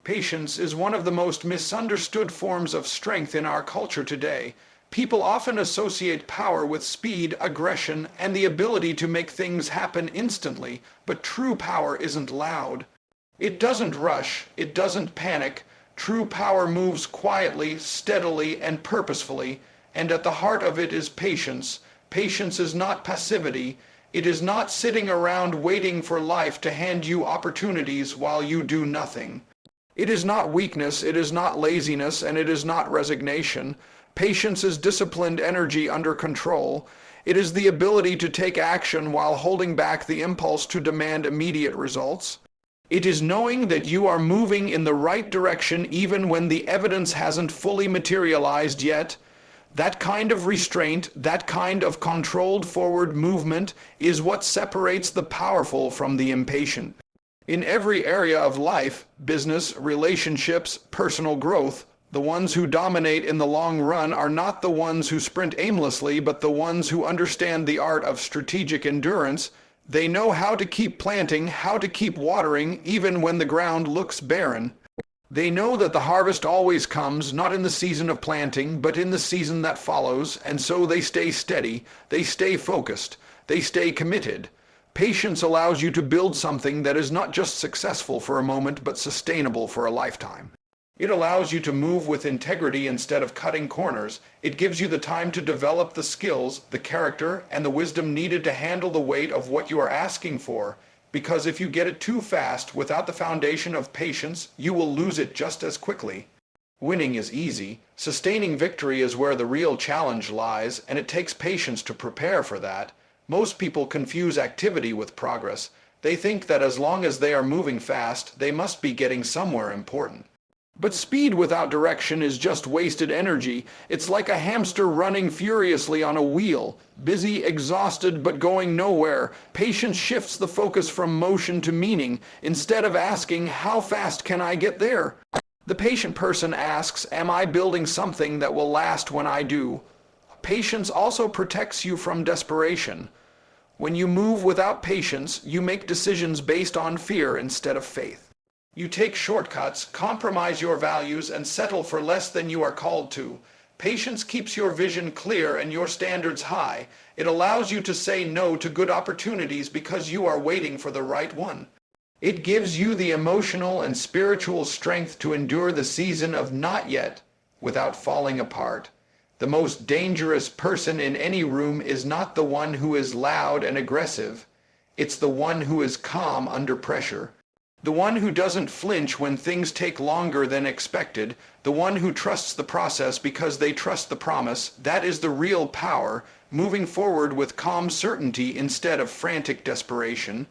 Patience is one of the most misunderstood forms of strength in our culture today. People often associate power with speed, aggression, and the ability to make things happen instantly, but true power isn't loud. It doesn't rush, it doesn't panic. True power moves quietly, steadily, and purposefully, and at the heart of it is patience. Patience is not passivity. It is not sitting around waiting for life to hand you opportunities while you do nothing. It is not weakness, it is not laziness, and it is not resignation. Patience is disciplined energy under control. It is the ability to take action while holding back the impulse to demand immediate results. It is knowing that you are moving in the right direction even when the evidence hasn't fully materialized yet. That kind of restraint, that kind of controlled forward movement is what separates the powerful from the impatient. In every area of life, business, relationships, personal growth, the ones who dominate in the long run are not the ones who sprint aimlessly, but the ones who understand the art of strategic endurance. They know how to keep planting, how to keep watering, even when the ground looks barren. They know that the harvest always comes, not in the season of planting, but in the season that follows, and so they stay steady, they stay focused, they stay committed. Patience allows you to build something that is not just successful for a moment, but sustainable for a lifetime. It allows you to move with integrity instead of cutting corners. It gives you the time to develop the skills, the character, and the wisdom needed to handle the weight of what you are asking for. Because if you get it too fast, without the foundation of patience, you will lose it just as quickly. Winning is easy. Sustaining victory is where the real challenge lies, and it takes patience to prepare for that. Most people confuse activity with progress. They think that as long as they are moving fast, they must be getting somewhere important. But speed without direction is just wasted energy. It's like a hamster running furiously on a wheel, busy, exhausted, but going nowhere. Patience shifts the focus from motion to meaning. Instead of asking, how fast can I get there? The patient person asks, am I building something that will last when I do? Patience also protects you from desperation. When you move without patience, you make decisions based on fear instead of faith. You take shortcuts, compromise your values, and settle for less than you are called to. Patience keeps your vision clear and your standards high. It allows you to say no to good opportunities because you are waiting for the right one. It gives you the emotional and spiritual strength to endure the season of not yet without falling apart. The most dangerous person in any room is not the one who is loud and aggressive. It's the one who is calm under pressure. The one who doesn't flinch when things take longer than expected. The one who trusts the process because they trust the promise. That is the real power, moving forward with calm certainty instead of frantic desperation.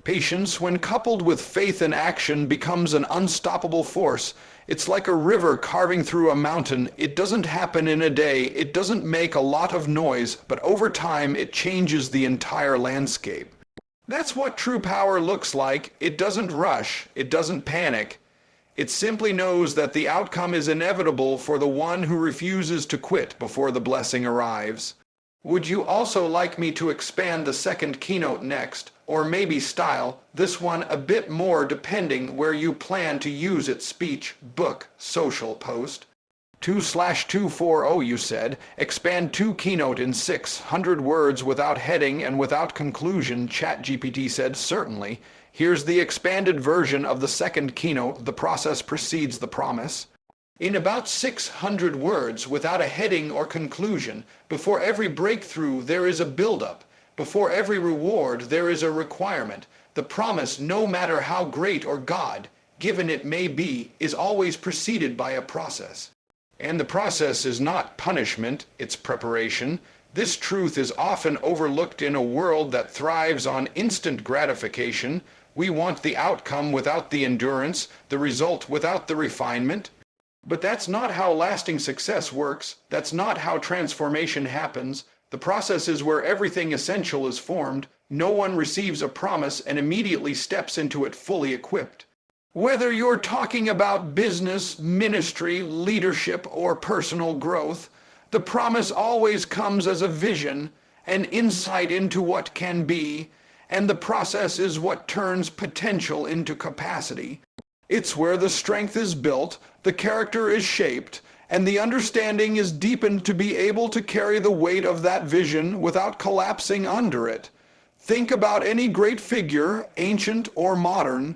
Patience, when coupled with faith and action, becomes an unstoppable force. It's like a river carving through a mountain. It doesn't happen in a day. It doesn't make a lot of noise, but over time it changes the entire landscape. That's what true power looks like. It doesn't rush. It doesn't panic. It simply knows that the outcome is inevitable for the one who refuses to quit before the blessing arrives. Would you also like me to expand the second keynote next? Or maybe style this one a bit more depending where you plan to use it: speech, book, social post. 2/240 you said. Expand 2 keynote in 600 words without heading and without conclusion. ChatGPT said certainly. Here's the expanded version of the second keynote. The process precedes the promise. In about 600 words without a heading or conclusion. Before every breakthrough there is a build-up. Before every reward there is a requirement. The promise, no matter how great or God-given it may be, is always preceded by a process. And the process is not punishment, it's preparation. This truth is often overlooked in a world that thrives on instant gratification. We want the outcome without the endurance, the result without the refinement. But that's not how lasting success works. That's not how transformation happens. The process is where everything essential is formed. No one receives a promise and immediately steps into it fully equipped. Whether you're talking about business, ministry, leadership, or personal growth, the promise always comes as a vision, an insight into what can be, and the process is what turns potential into capacity. It's where the strength is built, the character is shaped, and the understanding is deepened to be able to carry the weight of that vision without collapsing under it. Think about any great figure, ancient or modern.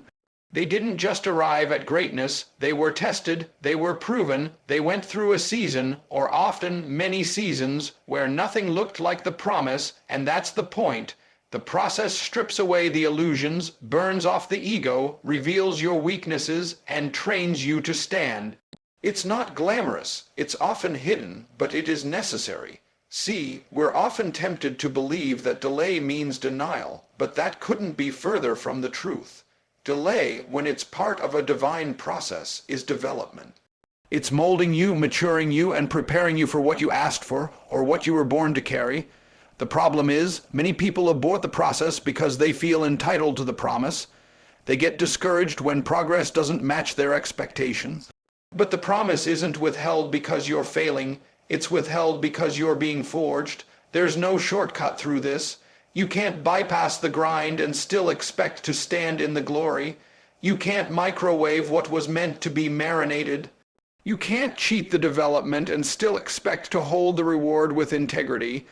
They didn't just arrive at greatness, they were tested, they were proven, they went through a season, or often many seasons, where nothing looked like the promise, and that's the point. The process strips away the illusions, burns off the ego, reveals your weaknesses, and trains you to stand. It's not glamorous, it's often hidden, but it is necessary. See, we're often tempted to believe that delay means denial, but that couldn't be further from the truth. Delay, when it's part of a divine process, is development. It's molding you, maturing you, and preparing you for what you asked for, or what you were born to carry. The problem is, many people abort the process because they feel entitled to the promise. They get discouraged when progress doesn't match their expectations. But the promise isn't withheld because you're failing, it's withheld because you're being forged. There's no shortcut through this. You can't bypass the grind and still expect to stand in the glory. You can't microwave what was meant to be marinated. You can't cheat the development and still expect to hold the reward with integrity.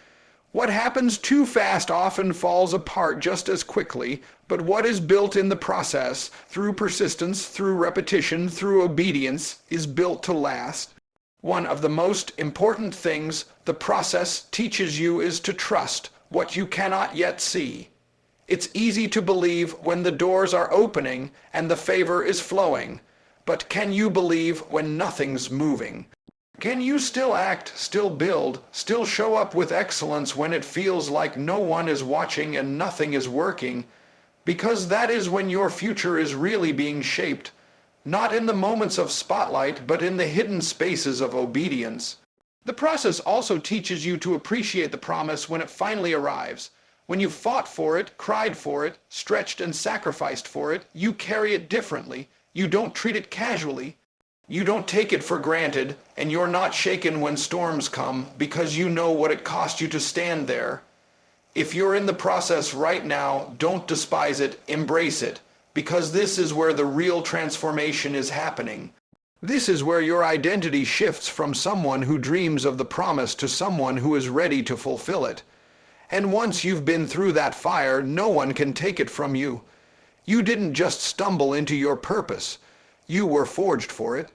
What happens too fast often falls apart just as quickly, but what is built in the process, through persistence, through repetition, through obedience, is built to last. One of the most important things the process teaches you is to trust what you cannot yet see. It's easy to believe when the doors are opening and the favor is flowing, but can you believe when nothing's moving? Can you still act, still build, still show up with excellence when it feels like no one is watching and nothing is working? Because that is when your future is really being shaped, not in the moments of spotlight, but in the hidden spaces of obedience. The process also teaches you to appreciate the promise when it finally arrives. When you fought for it, cried for it, stretched and sacrificed for it, you carry it differently. You don't treat it casually. You don't take it for granted, and you're not shaken when storms come because you know what it cost you to stand there. If you're in the process right now, don't despise it, embrace it, because this is where the real transformation is happening. This is where your identity shifts from someone who dreams of the promise to someone who is ready to fulfill it. And once you've been through that fire, no one can take it from you. You didn't just stumble into your purpose. You were forged for it.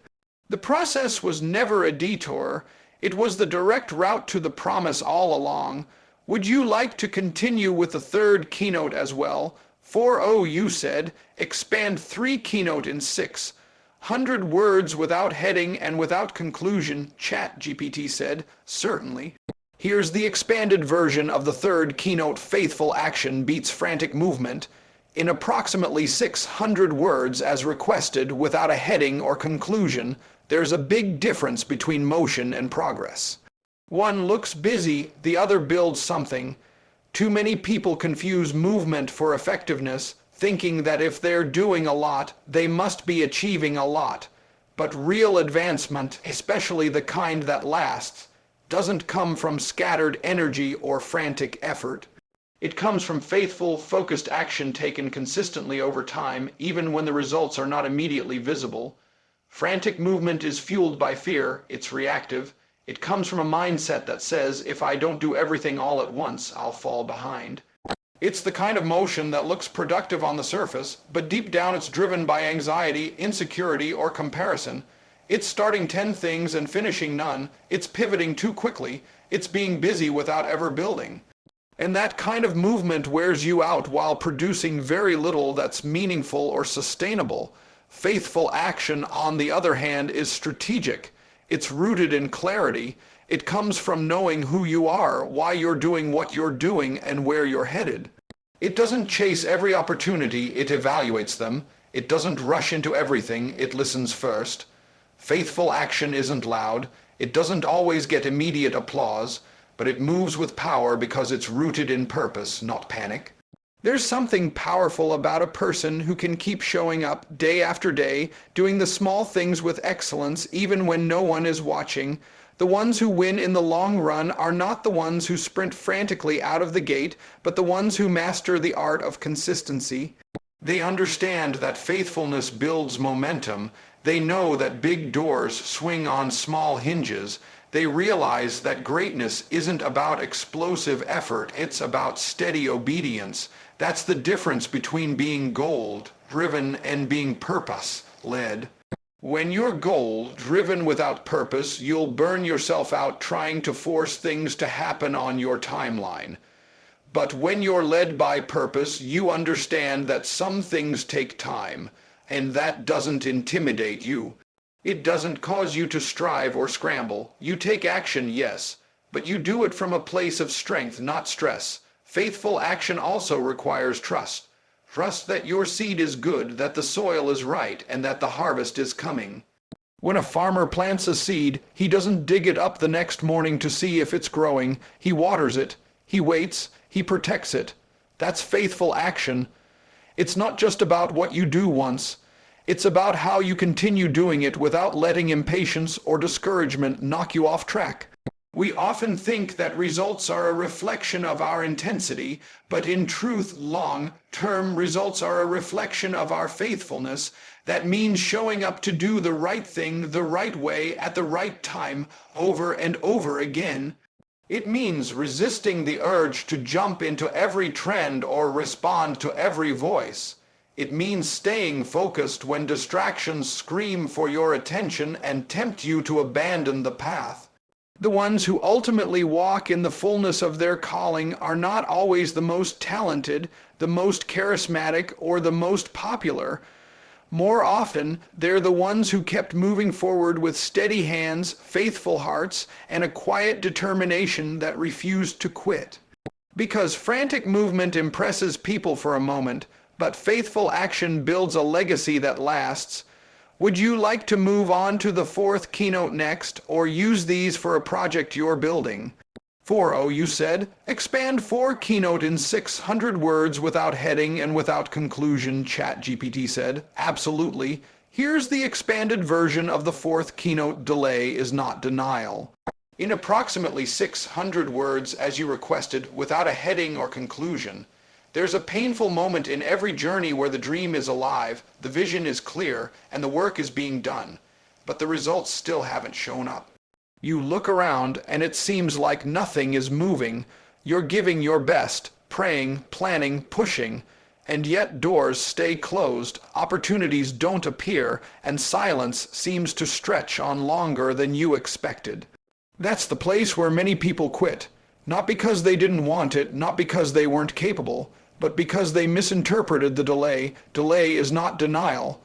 The process was never a detour. It was the direct route to the promise all along. Would you like to continue with the third keynote as well? 4.0, you said. Expand 3 keynote in 6. 100 words without heading and without conclusion, ChatGPT said. Certainly. Here's the expanded version of the third keynote. Faithful action beats frantic movement. In approximately 600 words as requested without a heading or conclusion, there's a big difference between motion and progress. One looks busy, the other builds something. Too many people confuse movement for effectiveness, thinking that if they're doing a lot, they must be achieving a lot. But real advancement, especially the kind that lasts, doesn't come from scattered energy or frantic effort. It comes from faithful, focused action taken consistently over time, even when the results are not immediately visible. Frantic movement is fueled by fear, it's reactive. It comes from a mindset that says, if I don't do everything all at once, I'll fall behind. It's the kind of motion that looks productive on the surface, but deep down it's driven by anxiety, insecurity, or comparison. It's starting 10 things and finishing none. It's pivoting too quickly. It's being busy without ever building. And that kind of movement wears you out while producing very little that's meaningful or sustainable. Faithful action, on the other hand, is strategic. It's rooted in clarity. It comes from knowing who you are, why you're doing what you're doing, and where you're headed. It doesn't chase every opportunity, it evaluates them. It doesn't rush into everything, it listens first. Faithful action isn't loud. It doesn't always get immediate applause, but it moves with power because it's rooted in purpose, not panic. There's something powerful about a person who can keep showing up day after day, doing the small things with excellence even when no one is watching. The ones who win in the long run are not the ones who sprint frantically out of the gate, but the ones who master the art of consistency. They understand that faithfulness builds momentum. They know that big doors swing on small hinges. They realize that greatness isn't about explosive effort, it's about steady obedience. That's the difference between being goal-driven and being purpose-led. When you're goal-driven without purpose, you'll burn yourself out trying to force things to happen on your timeline. But when you're led by purpose, you understand that some things take time, and that doesn't intimidate you. It doesn't cause you to strive or scramble. You take action, yes, but you do it from a place of strength, not stress. Faithful action also requires trust. Trust that your seed is good, that the soil is right, and that the harvest is coming. When a farmer plants a seed, he doesn't dig it up the next morning to see if it's growing. He waters it. He waits. He protects it. That's faithful action. It's not just about what you do once. It's about how you continue doing it without letting impatience or discouragement knock you off track. We often think that results are a reflection of our intensity, but in truth, long-term results are a reflection of our faithfulness. That means showing up to do the right thing the right way at the right time over and over again. It means resisting the urge to jump into every trend or respond to every voice. It means staying focused when distractions scream for your attention and tempt you to abandon the path. The ones who ultimately walk in the fullness of their calling are not always the most talented, the most charismatic, or the most popular. More often, they're the ones who kept moving forward with steady hands, faithful hearts, and a quiet determination that refused to quit. Because frantic movement impresses people for a moment, but faithful action builds a legacy that lasts. Would you like to move on to the fourth keynote next, or use these for a project you're building? 4.0, you said? Expand 4 keynote in 600 words without heading and without conclusion, ChatGPT said. Absolutely. Here's the expanded version of the fourth keynote: delay is not denial. In approximately 600 words, as you requested, without a heading or conclusion. There's a painful moment in every journey where the dream is alive, the vision is clear, and the work is being done, but the results still haven't shown up. You look around and it seems like nothing is moving. You're giving your best, praying, planning, pushing, and yet doors stay closed, opportunities don't appear, and silence seems to stretch on longer than you expected. That's the place where many people quit. Not because they didn't want it, not because they weren't capable, but because they misinterpreted the delay. Delay is not denial.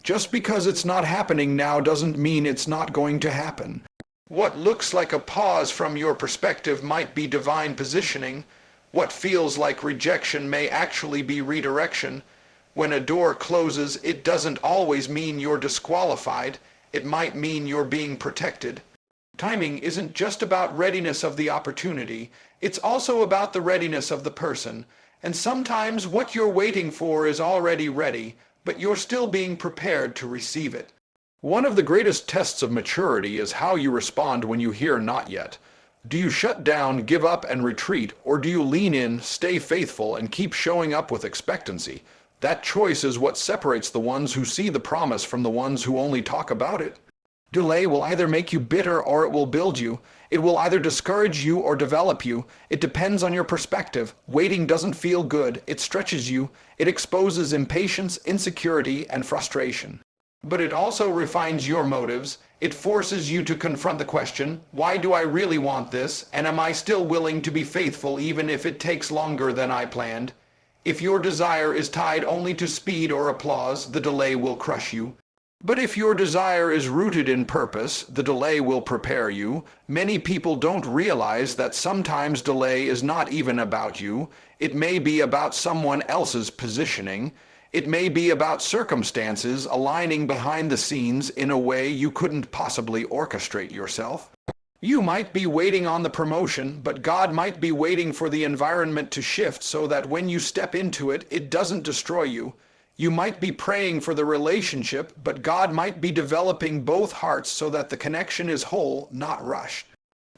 Just because it's not happening now doesn't mean it's not going to happen. What looks like a pause from your perspective might be divine positioning. What feels like rejection may actually be redirection. When a door closes, it doesn't always mean you're disqualified. It might mean you're being protected. Timing isn't just about readiness of the opportunity, it's also about the readiness of the person. And sometimes what you're waiting for is already ready, but you're still being prepared to receive it. One of the greatest tests of maturity is how you respond when you hear not yet. Do you shut down, give up, and retreat, or do you lean in, stay faithful, and keep showing up with expectancy? That choice is what separates the ones who see the promise from the ones who only talk about it. Delay will either make you bitter or it will build you. It will either discourage you or develop you. It depends on your perspective. Waiting doesn't feel good. It stretches you. It exposes impatience, insecurity, and frustration. But it also refines your motives. It forces you to confront the question, why do I really want this, and am I still willing to be faithful even if it takes longer than I planned? If your desire is tied only to speed or applause, the delay will crush you. But if your desire is rooted in purpose, the delay will prepare you. Many people don't realize that sometimes delay is not even about you. It may be about someone else's positioning. It may be about circumstances aligning behind the scenes in a way you couldn't possibly orchestrate yourself. You might be waiting on the promotion, but God might be waiting for the environment to shift so that when you step into it, it doesn't destroy you. You might be praying for the relationship, but God might be developing both hearts so that the connection is whole, not rushed.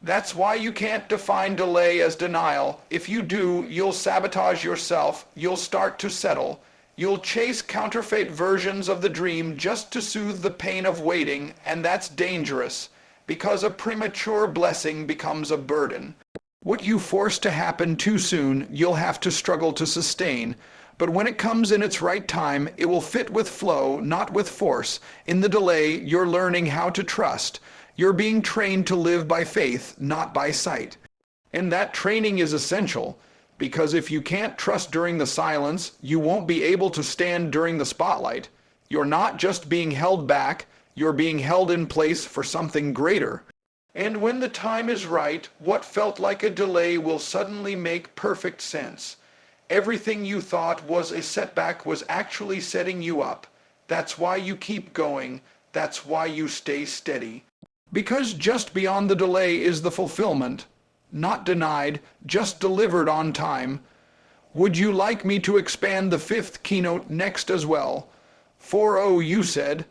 That's why you can't define delay as denial. If you do, you'll sabotage yourself, you'll start to settle, You'll chase counterfeit versions of the dream just to soothe the pain of waiting, and that's dangerous, because a premature blessing becomes a burden. What you force to happen too soon, you'll have to struggle to sustain. But when it comes in its right time, it will fit with flow, not with force. In the delay, you're learning how to trust. You're being trained to live by faith, not by sight. And that training is essential, because if you can't trust during the silence, you won't be able to stand during the spotlight. You're not just being held back, you're being held in place for something greater. And when the time is right, what felt like a delay will suddenly make perfect sense. Everything you thought was a setback was actually setting you up. That's why you keep going. That's why you stay steady. Because just beyond the delay is the fulfillment. Not denied, just delivered on time. Would you like me to expand the fifth keynote next as well? 4-0, you said.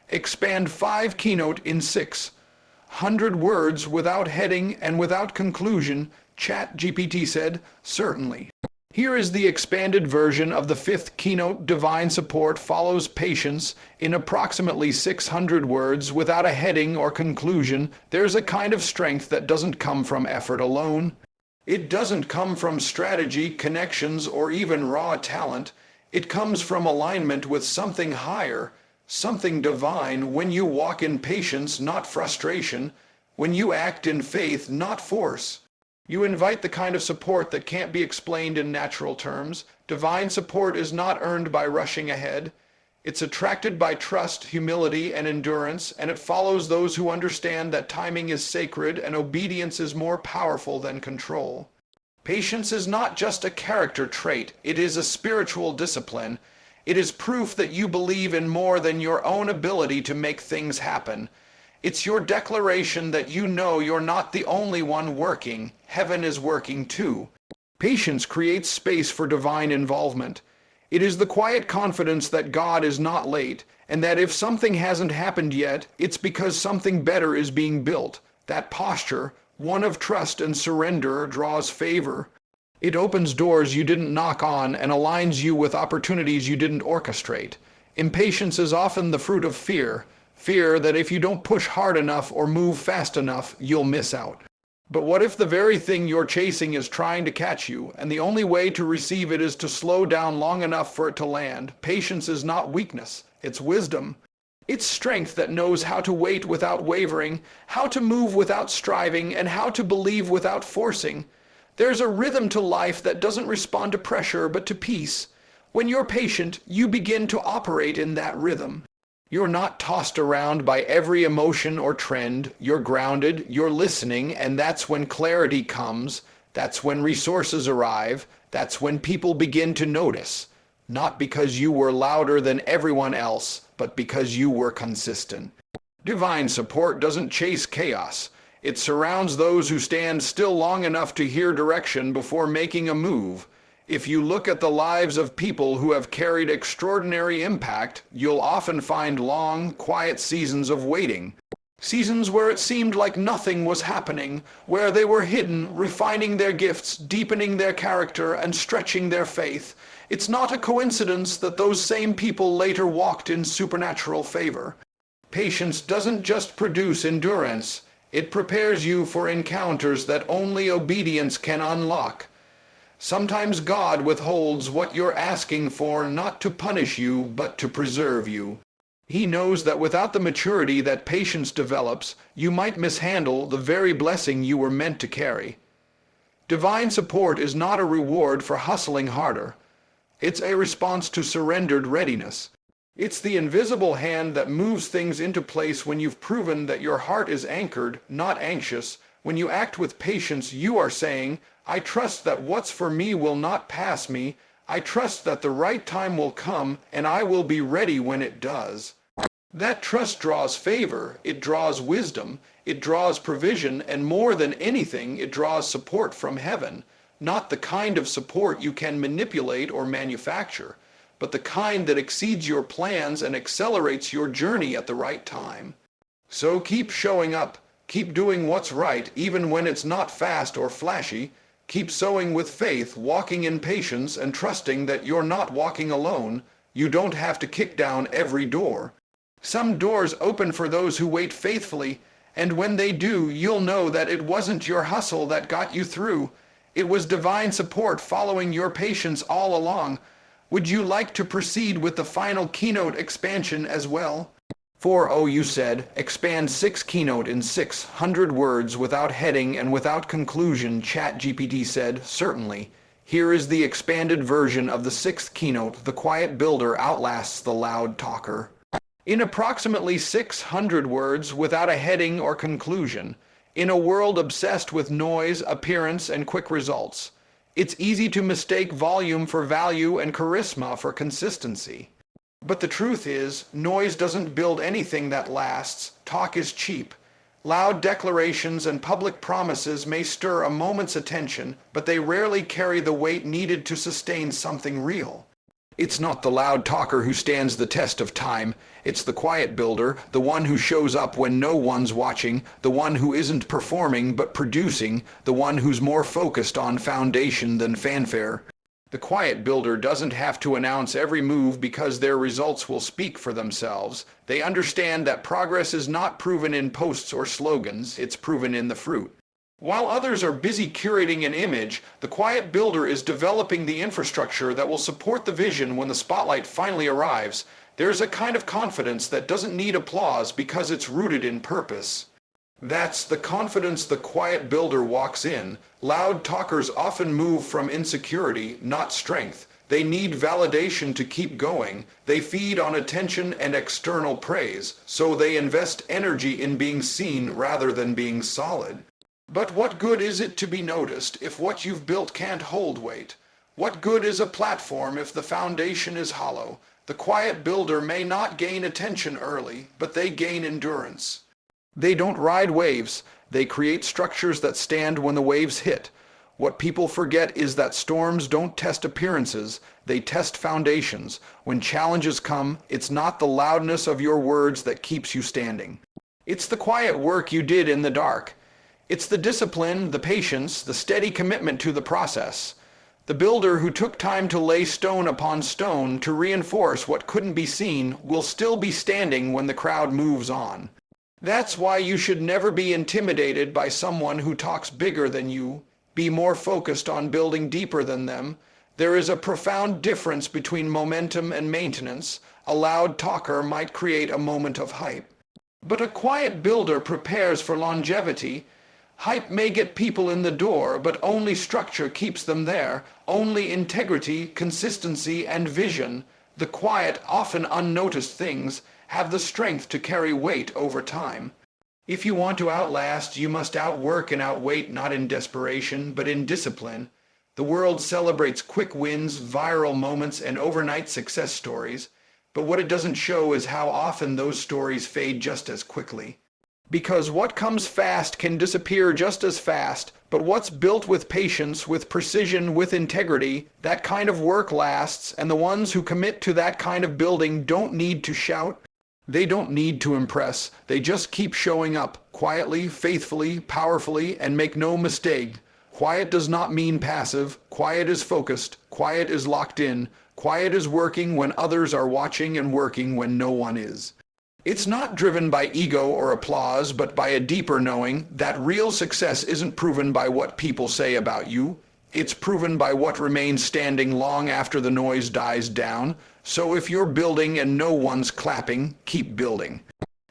Expand 5 keynote in 600 words without heading and without conclusion, ChatGPT said, certainly. Here is the expanded version of the fifth keynote. Divine support follows patience in approximately 600 words without a heading or conclusion. There's a kind of strength that doesn't come from effort alone. It doesn't come from strategy, connections, or even raw talent. It comes from alignment with something higher, something divine. When you walk in patience, not frustration. When you act in faith, not force. You invite the kind of support that can't be explained in natural terms. Divine support is not earned by rushing ahead. It's attracted by trust, humility, and endurance, and it follows those who understand that timing is sacred and obedience is more powerful than control. Patience is not just a character trait, it is a spiritual discipline. It is proof that you believe in more than your own ability to make things happen. It's your declaration that you know you're not the only one working. Heaven is working too. Patience creates space for divine involvement. It is the quiet confidence that God is not late, and that if something hasn't happened yet, it's because something better is being built. That posture, one of trust and surrender, draws favor. It opens doors you didn't knock on and aligns you with opportunities you didn't orchestrate. Impatience is often the fruit of fear. Fear that if you don't push hard enough or move fast enough, you'll miss out. But what if the very thing you're chasing is trying to catch you, and the only way to receive it is to slow down long enough for it to land? Patience is not weakness, it's wisdom. It's strength that knows how to wait without wavering, how to move without striving, and how to believe without forcing. There's a rhythm to life that doesn't respond to pressure but to peace. When you're patient, you begin to operate in that rhythm. You're not tossed around by every emotion or trend. You're grounded, you're listening, and that's when clarity comes. That's when resources arrive. That's when people begin to notice. Not because you were louder than everyone else, but because you were consistent. Divine support doesn't chase chaos. It surrounds those who stand still long enough to hear direction before making a move. If you look at the lives of people who have carried extraordinary impact, you'll often find long, quiet seasons of waiting. Seasons where it seemed like nothing was happening, where they were hidden, refining their gifts, deepening their character, and stretching their faith. It's not a coincidence that those same people later walked in supernatural favor. Patience doesn't just produce endurance. It prepares you for encounters that only obedience can unlock. Sometimes God withholds what you're asking for not to punish you, but to preserve you. He knows that without the maturity that patience develops, you might mishandle the very blessing you were meant to carry. Divine support is not a reward for hustling harder. It's a response to surrendered readiness. It's the invisible hand that moves things into place when you've proven that your heart is anchored, not anxious. When you act with patience, you are saying, I trust that what's for me will not pass me. I trust that the right time will come, and I will be ready when it does. That trust draws favor, it draws wisdom, it draws provision, and more than anything, it draws support from heaven. Not the kind of support you can manipulate or manufacture, but the kind that exceeds your plans and accelerates your journey at the right time. So keep showing up, keep doing what's right, even when it's not fast or flashy. Keep sowing with faith, walking in patience, and trusting that you're not walking alone. You don't have to kick down every door. Some doors open for those who wait faithfully, and when they do, you'll know that it wasn't your hustle that got you through. It was divine support following your patience all along. Would you like to proceed with the final Keynote expansion as well? You said, expand 6 Keynote in 600 words without heading and without conclusion. ChatGPT said, certainly. Here is the expanded version of the 6th Keynote. The quiet builder outlasts the loud talker. In approximately 600 words without a heading or conclusion, in a world obsessed with noise, appearance, and quick results, it's easy to mistake volume for value and charisma for consistency. But the truth is, noise doesn't build anything that lasts. Talk is cheap. Loud declarations and public promises may stir a moment's attention, but they rarely carry the weight needed to sustain something real. It's not the loud talker who stands the test of time. It's the quiet builder, the one who shows up when no one's watching, the one who isn't performing but producing, the one who's more focused on foundation than fanfare. The quiet builder doesn't have to announce every move because their results will speak for themselves. They understand that progress is not proven in posts or slogans, it's proven in the fruit. While others are busy curating an image, the quiet builder is developing the infrastructure that will support the vision when the spotlight finally arrives. There's a kind of confidence that doesn't need applause because it's rooted in purpose. That's the confidence the quiet builder walks in. Loud talkers often move from insecurity, not strength. They need validation to keep going. They feed on attention and external praise, so they invest energy in being seen rather than being solid. But what good is it to be noticed if what you've built can't hold weight? What good is a platform if the foundation is hollow? The quiet builder may not gain attention early, but they gain endurance. They don't ride waves, they create structures that stand when the waves hit. What people forget is that storms don't test appearances, they test foundations. When challenges come, it's not the loudness of your words that keeps you standing. It's the quiet work you did in the dark. It's the discipline, the patience, the steady commitment to the process. The builder who took time to lay stone upon stone to reinforce what couldn't be seen will still be standing when the crowd moves on. That's why you should never be intimidated by someone who talks bigger than you. Be more focused on building deeper than them. There is a profound difference between momentum and maintenance. A loud talker might create a moment of hype, but a quiet builder prepares for longevity. Hype may get people in the door, but only structure keeps them there. Only integrity, consistency, and vision, the quiet, often unnoticed things, have the strength to carry weight over time. If you want to outlast, you must outwork and outwait, not in desperation, but in discipline. The world celebrates quick wins, viral moments, and overnight success stories, but what it doesn't show is how often those stories fade just as quickly. Because what comes fast can disappear just as fast, but what's built with patience, with precision, with integrity, that kind of work lasts, and the ones who commit to that kind of building don't need to shout. They don't need to impress. They just keep showing up, quietly, faithfully, powerfully, and make no mistake. Quiet does not mean passive. Quiet is focused. Quiet is locked in. Quiet is working when others are watching and working when no one is. It's not driven by ego or applause, but by a deeper knowing that real success isn't proven by what people say about you. It's proven by what remains standing long after the noise dies down. So if you're building and no one's clapping, keep building.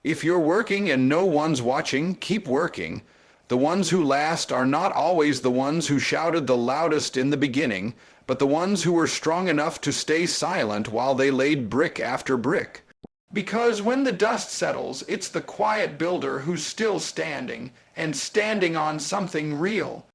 If you're working and no one's watching, keep working. The ones who last are not always the ones who shouted the loudest in the beginning, but the ones who were strong enough to stay silent while they laid brick after brick. Because when the dust settles, it's the quiet builder who's still standing, and standing on something real.